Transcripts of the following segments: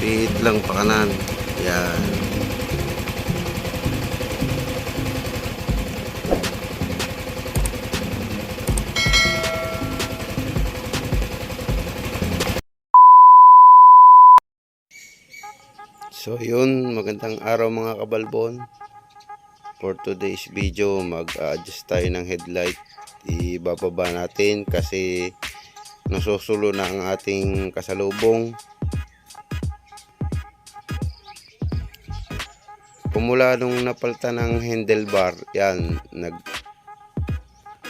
Pihit lang pa kanan. Yan. So yun, magandang araw mga kabalbon. For today's video, mag-adjust tayo ng headlight. Ibababa natin kasi nasusulo na ang ating kasalubong. Pumula nung napalta ng handlebar, yan,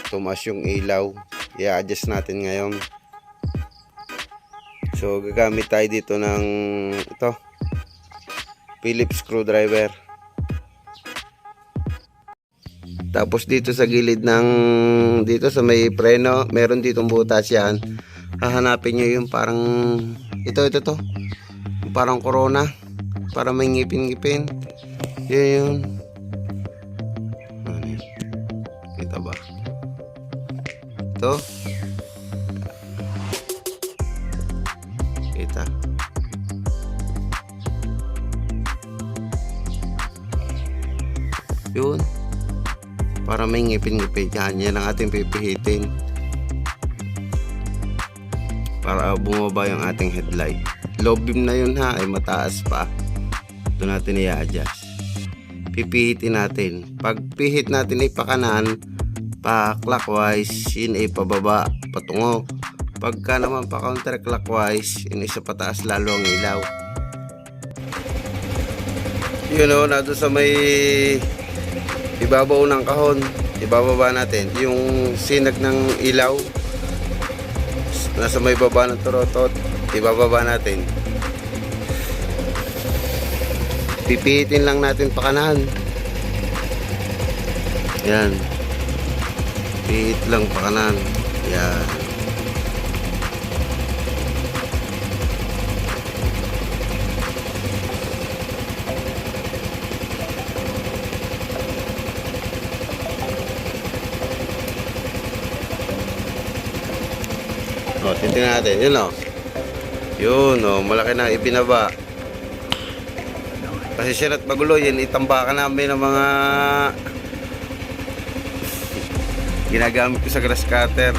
tumas yung ilaw. I-adjust natin ngayon. So gagamit tayo dito ng ito, Phillips screwdriver. Tapos dito sa gilid ng dito sa may preno, meron ditong butas yan. Hahanapin nyo yung parang ito to. Parang corona, para may ngipin-ngipin. Yun. Ano yun? Kita ba? Ito. Kita. Yun. Para may ngipin-ngipin yan ang ating pipihitin para bumaba yung ating headlight. Low beam na yun ha, ay mataas pa. Doon natin i-adjust. Pipihitin natin. Pag pihit natin ay pakanan, pa clockwise, yun ay pababa, patungo. Pagka naman pa counterclockwise, yun ay sa pataas lalo ang ilaw. Yun o, nado sa may ibabaw ng kahon, ibababa natin yung sinag ng ilaw nasa may baba ng turotot, ibababa natin. Pipihitin lang natin pa kanan. Yan, pihit lang pa kanan. Yan. O, titingnan natin. Yun o. Yun o. Malaki na ibinaba. Kasi siya at magulo. Yan itambakan namin ng mga ginagamit ko sa grass cutter.